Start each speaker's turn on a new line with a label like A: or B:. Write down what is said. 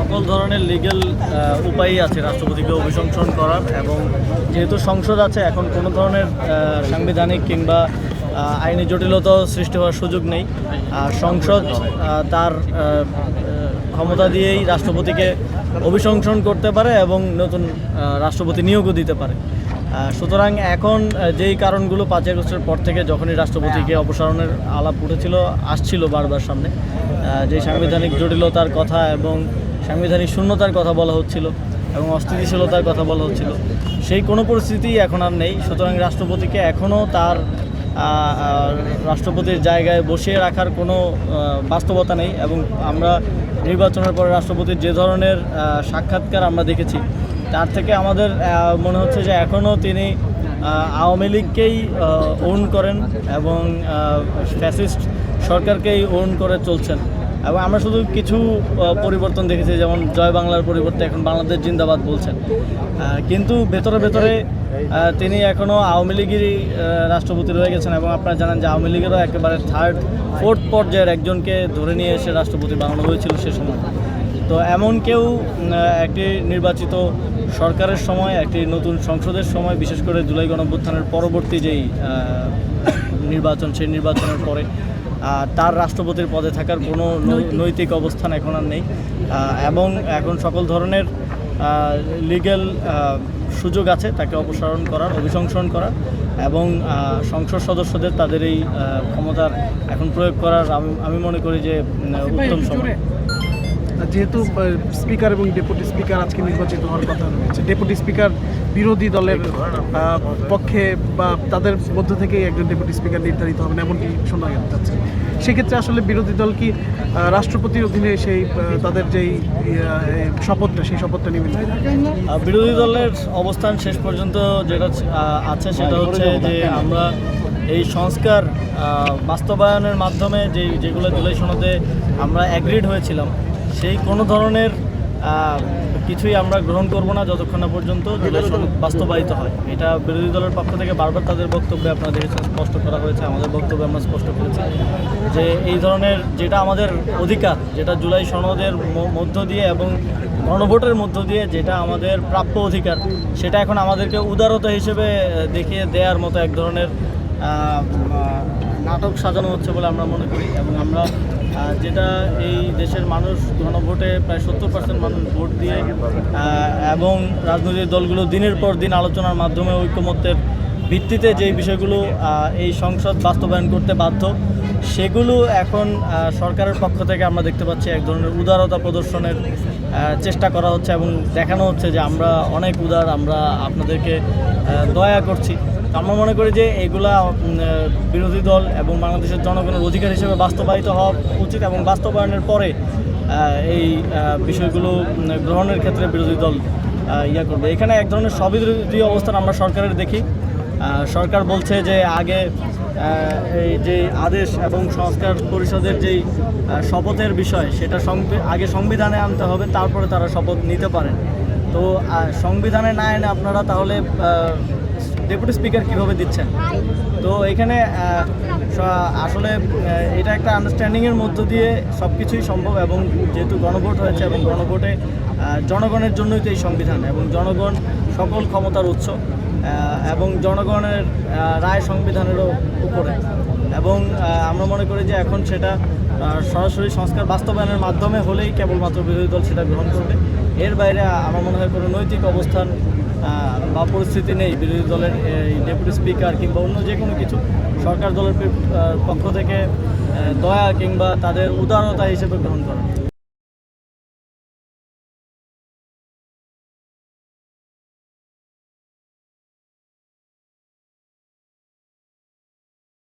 A: সকল ধরনের লিগ্যাল উপায়ই আছে রাষ্ট্রপতিকে অভিশংসন করার, এবং যেহেতু সংসদ আছে এখন কোনো ধরনের সাংবিধানিক কিংবা আইনি জটিলতা সৃষ্টি হওয়ার সুযোগ নেই। সংসদ তার ক্ষমতা দিয়েই রাষ্ট্রপতিকে অভিশংসন করতে পারে এবং নতুন রাষ্ট্রপতি নিয়োগও দিতে পারে। সুতরাং এখন যেই কারণগুলো 5 আগস্টের পর থেকে যখনই রাষ্ট্রপতিকে অপসারণের আলাপ আসছিল বারবার সামনে, যে সাংবিধানিক জটিলতার কথা এবং সাংবিধানিক শূন্যতার কথা বলা হচ্ছিল এবং অস্থিতিশীলতার কথা বলা হচ্ছিল, সেই কোনো পরিস্থিতি এখন আর নেই। সুতরাং রাষ্ট্রপতিকে এখনও তার রাষ্ট্রপতির জায়গায় বসিয়ে রাখার কোনো বাস্তবতা নেই। এবং আমরা নির্বাচনের পরে রাষ্ট্রপতির যে ধরনের সাক্ষাৎকার আমরা দেখেছি, তার থেকে আমাদের মনে হচ্ছে যে এখনও তিনি আওয়ামী লীগকেই ওন করেন এবং ফ্যাসিস্ট সরকারকেই ওন করে চলছেন। এবং আমরা শুধু কিছু পরিবর্তন দেখেছি, যেমন জয় বাংলার পরিবর্তে এখন বাংলাদেশ জিন্দাবাদ বলছেন, কিন্তু ভেতরে ভেতরে তিনি এখনও আওয়ামী লীগেরই রাষ্ট্রপতি রয়ে গেছেন। এবং আপনারা জানেন যে আওয়ামী লীগেরও একেবারে 3rd 4th পর্যায়ের একজনকে ধরে নিয়ে এসে রাষ্ট্রপতি বানানো হয়েছিল সে সময়। তো এমন কেউ একটি নির্বাচিত সরকারের সময়, একটি নতুন সংসদের সময়, বিশেষ করে জুলাই গণঅভ্যুত্থানের পরবর্তী যেই নির্বাচন, সেই নির্বাচনের পরে তার রাষ্ট্রপতির পদে থাকার কোনো নৈতিক অবস্থান এখন আর নেই। এবং এখন সকল ধরনের লিগ্যাল সুযোগ আছে তাকে অপসারণ করার, অভিশংসন করার, এবং সংসদ সদস্যদের তাদের এই ক্ষমতার এখন প্রয়োগ করার আমি মনে করি যে উত্তম সময়।
B: যেহেতু স্পিকার এবং ডেপুটি স্পিকার আজকে নির্বাচিত হওয়ার কথা রয়েছে, ডেপুটি স্পিকার বিরোধী দলের পক্ষে বা তাদের মধ্য থেকেই একজন ডেপুটি স্পিকার নির্ধারিত হবেন এমনটি শোনা যাচ্ছে। সেক্ষেত্রে আসলে বিরোধী দল কি রাষ্ট্রপতির অধীনে সেই তাদের যেই শপথটা, সেই শপথটা নেবেন?
A: বিরোধী দলের অবস্থান শেষ পর্যন্ত যেটা আছে সেটা হচ্ছে যে আমরা এই সংস্কার বাস্তবায়নের মাধ্যমে যেগুলো জুলাই সনদে আমরা অ্যাগ্রিড হয়েছিলাম, সেই কোনো ধরনের কিছুই আমরা গ্রহণ করব না যতক্ষণ না পর্যন্ত জুলাই সনদ বাস্তবায়িত হয়। এটা বিরোধী দলের পক্ষ থেকে বারবার তাদের বক্তব্যে আপনারা দেখেছেন স্পষ্ট করা হয়েছে, আমাদের বক্তব্যে আমরা স্পষ্ট করেছি যে এই ধরনের যেটা আমাদের অধিকার, যেটা জুলাই সনদের মধ্য দিয়ে এবং গণভোটের মধ্য দিয়ে যেটা আমাদের প্রাপ্য অধিকার, সেটা এখন আমাদেরকে উদারতা হিসেবে দেখিয়ে দেওয়ার মতো এক ধরনের নাটক সাজানো হচ্ছে বলে আমরা মনে করি। এবং আমরা যেটা এই দেশের মানুষ গণভোটে প্রায় 70% মানুষ ভোট দিয়ে এবং রাজনৈতিক দলগুলো দিনের পর দিন আলোচনার মাধ্যমে ঐকমত্যের ভিত্তিতে যেই বিষয়গুলো এই সংসদ বাস্তবায়ন করতে বাধ্য, সেগুলো এখন সরকারের পক্ষ থেকে আমরা দেখতে পাচ্ছি এক ধরনের উদারতা প্রদর্শনের চেষ্টা করা হচ্ছে এবং দেখানো হচ্ছে যে আমরা অনেক উদার, আমরা আপনাদেরকে দয়া করছি। আমরা মনে করি যে এগুলা বিরোধী দল এবং বাংলাদেশের জনগণের অধিকার হিসেবে বাস্তবায়িত হওয়া উচিত, এবং বাস্তবায়নের পরে এই বিষয়গুলো গ্রহণের ক্ষেত্রে বিরোধী দল করবে। এখানে এক ধরনের স্ববিরোধী অবস্থান আমরা সরকারের দেখি। সরকার বলছে যে আগে এই যে আদেশ এবং সংস্কার পরিষদের যেই শপথের বিষয়, সেটা আগে সংবিধানে আনতে হবে, তারপরে তারা শপথ নিতে পারেন। তো সংবিধানে না এনে আপনারা তাহলে ডেপুটি স্পিকার কীভাবে দিচ্ছেন? তো এখানে আসলে এটা একটা আন্ডারস্ট্যান্ডিংয়ের মধ্য দিয়ে সব কিছুই সম্ভব। এবং যেহেতু গণভোট হয়েছে এবং গণভোটে জনগণের জন্যই তো এই সংবিধান, এবং জনগণ সকল ক্ষমতার উৎস, এবং জনগণের রায় সংবিধানেরও উপরে। এবং আমরা মনে করি যে এখন সেটা সরাসরি সংস্কার বাস্তবায়নের মাধ্যমে হলেই কেবলমাত্র বিরোধী দল সেটা গ্রহণ করবে। এর বাইরে আমার মনে হয় কোনো নৈতিক অবস্থান বা পরিস্থিতি নেই বিরোধী দলের এই ডেপুটি স্পিকার কিংবা অন্য যে কোনো কিছু সরকার দলের পক্ষ থেকে দয়া কিংবা তাদের উদারতা হিসেবে গ্রহণ করা।